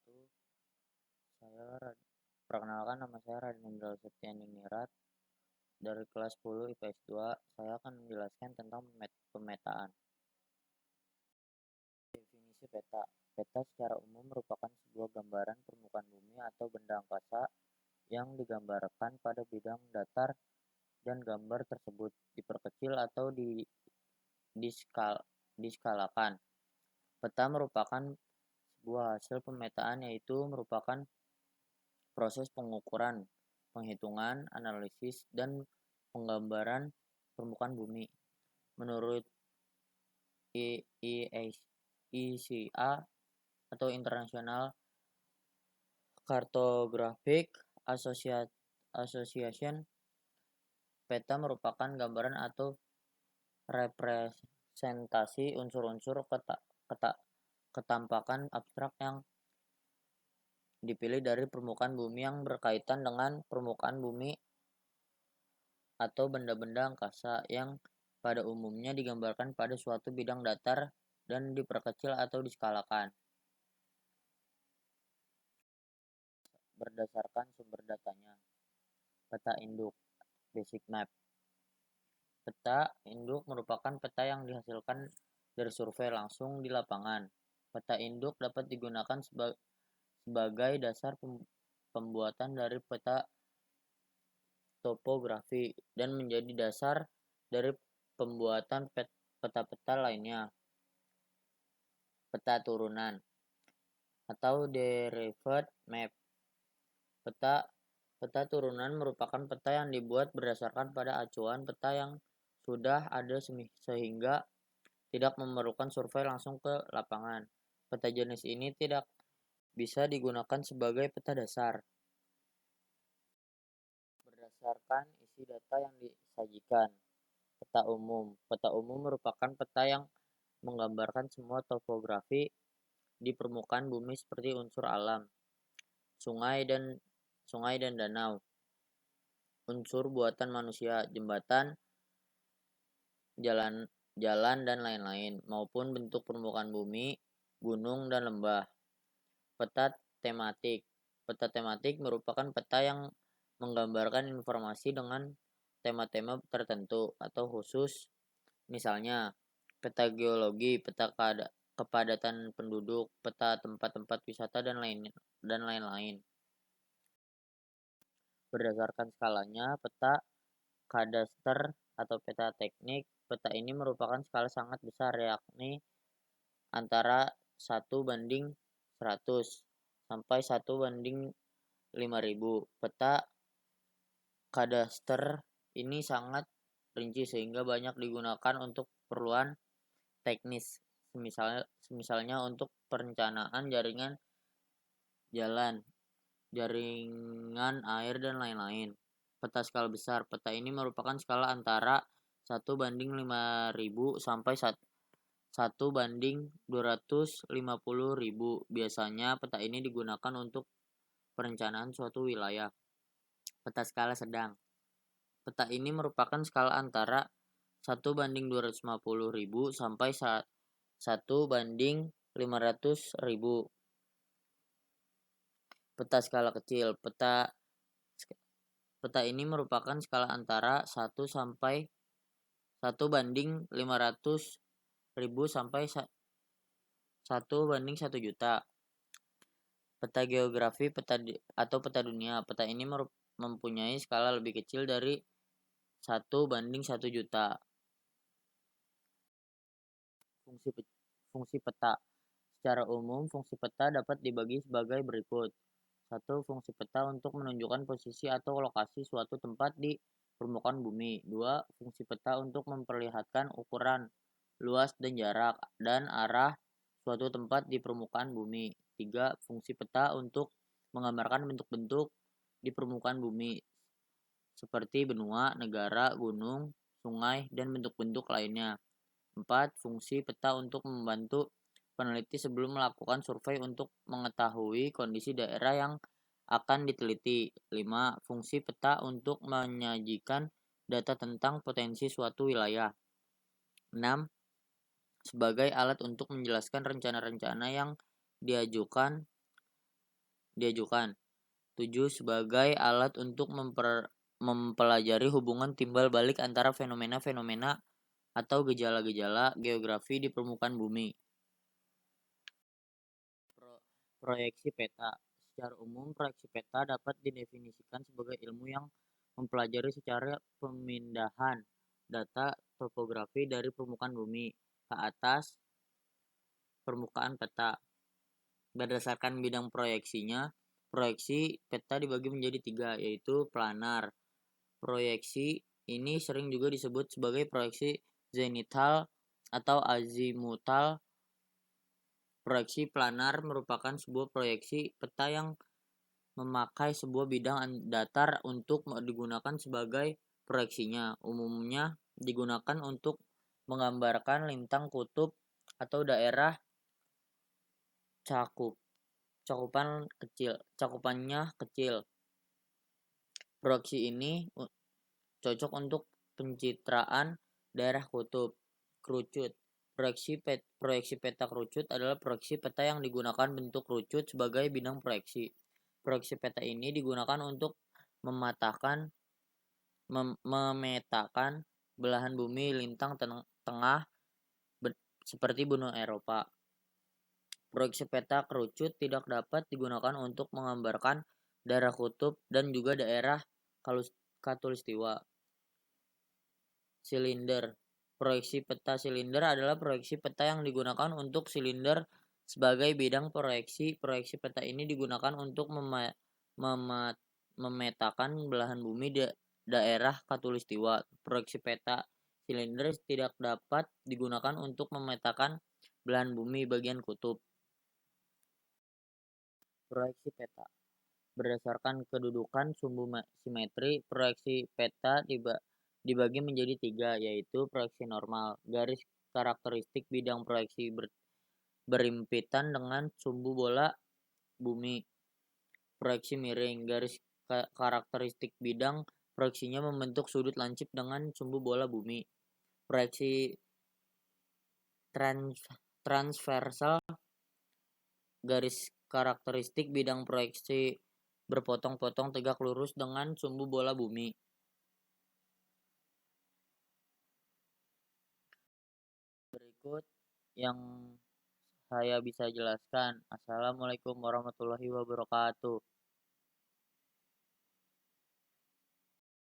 wabarakatuh. Perkenalkan, nama saya Raden Hendral Septianingrat dari kelas 10 IPS 2. Saya akan menjelaskan tentang pemetaan. Definisi peta. Peta secara umum merupakan sebuah gambaran permukaan bumi atau benda angkasa yang digambarkan pada bidang datar, dan gambar tersebut diperkecil atau diskalakan. Peta merupakan sebuah hasil pemetaan, yaitu merupakan proses pengukuran, penghitungan, analisis, dan penggambaran permukaan bumi. Menurut ICA atau International Cartographic Association, peta merupakan gambaran atau representasi unsur-unsur ketampakan abstrak yang dipilih dari permukaan bumi yang berkaitan dengan permukaan bumi atau benda-benda angkasa yang pada umumnya digambarkan pada suatu bidang datar dan diperkecil atau diskalakan. Berdasarkan sumber datanya. Peta induk, basic map. Peta induk merupakan peta yang dihasilkan dari survei langsung di lapangan. Peta induk dapat digunakan sebagai dasar pembuatan dari peta topografi dan menjadi dasar dari pembuatan peta-peta lainnya. Peta turunan atau derived map. Peta turunan merupakan peta yang dibuat berdasarkan pada acuan peta yang sudah ada sehingga tidak memerlukan survei langsung ke lapangan. Peta jenis ini tidak bisa digunakan sebagai peta dasar. Berdasarkan isi data yang disajikan. Peta umum. Peta umum merupakan peta yang menggambarkan semua topografi di permukaan bumi seperti unsur alam, sungai dan danau, unsur buatan manusia, jembatan, jalan dan lain-lain, maupun bentuk permukaan bumi, gunung dan lembah. Peta tematik. Peta tematik merupakan peta yang menggambarkan informasi dengan tema-tema tertentu atau khusus, misalnya peta geologi, peta kepadatan penduduk, peta tempat-tempat wisata, dan lain-lain. Berdasarkan skalanya, peta kadaster atau peta teknik. Peta ini merupakan skala sangat besar, yakni antara 1:100 sampai 1:5000. Peta kadaster ini sangat rinci sehingga banyak digunakan untuk keperluan teknis, misalnya untuk perencanaan jaringan jalan, jaringan air, dan lain-lain. Peta skala besar. Peta ini merupakan skala antara 1:5000 sampai 1:250.000. Biasanya peta ini digunakan untuk perencanaan suatu wilayah. Peta skala sedang. Peta ini merupakan skala antara 1:250.000 sampai 1:500.000. Peta skala kecil. Peta ini merupakan skala antara 1 sampai 1:500.000 sampai 1:1 juta. Peta geografi atau peta dunia. Peta ini mempunyai skala lebih kecil dari 1:1 juta. Fungsi peta. Secara umum, fungsi peta dapat dibagi sebagai berikut. 1. Fungsi peta untuk menunjukkan posisi atau lokasi suatu tempat di permukaan bumi. 2. Fungsi peta untuk memperlihatkan ukuran, luas, dan jarak, dan arah suatu tempat di permukaan bumi. 3. Fungsi peta untuk menggambarkan bentuk-bentuk di permukaan bumi, seperti benua, negara, gunung, sungai, dan bentuk-bentuk lainnya. 4. Fungsi peta untuk membantu peneliti sebelum melakukan survei untuk mengetahui kondisi daerah yang akan diteliti. 5. Fungsi peta untuk menyajikan data tentang potensi suatu wilayah. 6. Sebagai alat untuk menjelaskan rencana-rencana yang diajukan diajukan. 7. Sebagai alat untuk mempelajari hubungan timbal balik antara fenomena-fenomena atau gejala-gejala geografi di permukaan bumi. Proyeksi peta. Secara umum, proyeksi peta dapat didefinisikan sebagai ilmu yang mempelajari secara pemindahan data topografi dari permukaan bumi ke atas permukaan peta. Berdasarkan bidang proyeksinya, proyeksi peta dibagi menjadi 3, yaitu planar. Proyeksi ini sering juga disebut sebagai proyeksi zenital atau azimutal. Proyeksi planar merupakan sebuah proyeksi peta yang memakai sebuah bidang datar untuk digunakan sebagai proyeksinya. Umumnya digunakan untuk menggambarkan lintang kutub atau daerah cakupannya kecil. Proyeksi ini cocok untuk pencitraan daerah kutub. Kerucut. Proyeksi peta kerucut adalah proyeksi peta yang digunakan bentuk kerucut sebagai bidang proyeksi. Proyeksi peta ini digunakan untuk memetakan belahan bumi lintang tengah seperti benua Eropa. Proyeksi peta kerucut tidak dapat digunakan untuk menggambarkan daerah kutub dan juga daerah khatulistiwa. Silinder. Proyeksi peta silinder adalah proyeksi peta yang digunakan untuk silinder sebagai bidang proyeksi. Proyeksi peta ini digunakan untuk memetakan belahan bumi daerah khatulistiwa. Proyeksi peta silinder tidak dapat digunakan untuk memetakan belahan bumi bagian kutub. Proyeksi peta. Berdasarkan kedudukan sumbu simetri, proyeksi peta dibagi menjadi 3, yaitu proyeksi normal, garis karakteristik bidang proyeksi berimpitan dengan sumbu bola bumi. Proyeksi miring, garis karakteristik bidang proyeksinya membentuk sudut lancip dengan sumbu bola bumi. Proyeksi transversal, garis karakteristik bidang proyeksi berpotong-potong tegak lurus dengan sumbu bola bumi. Berikut yang saya bisa jelaskan. Assalamualaikum warahmatullahi wabarakatuh.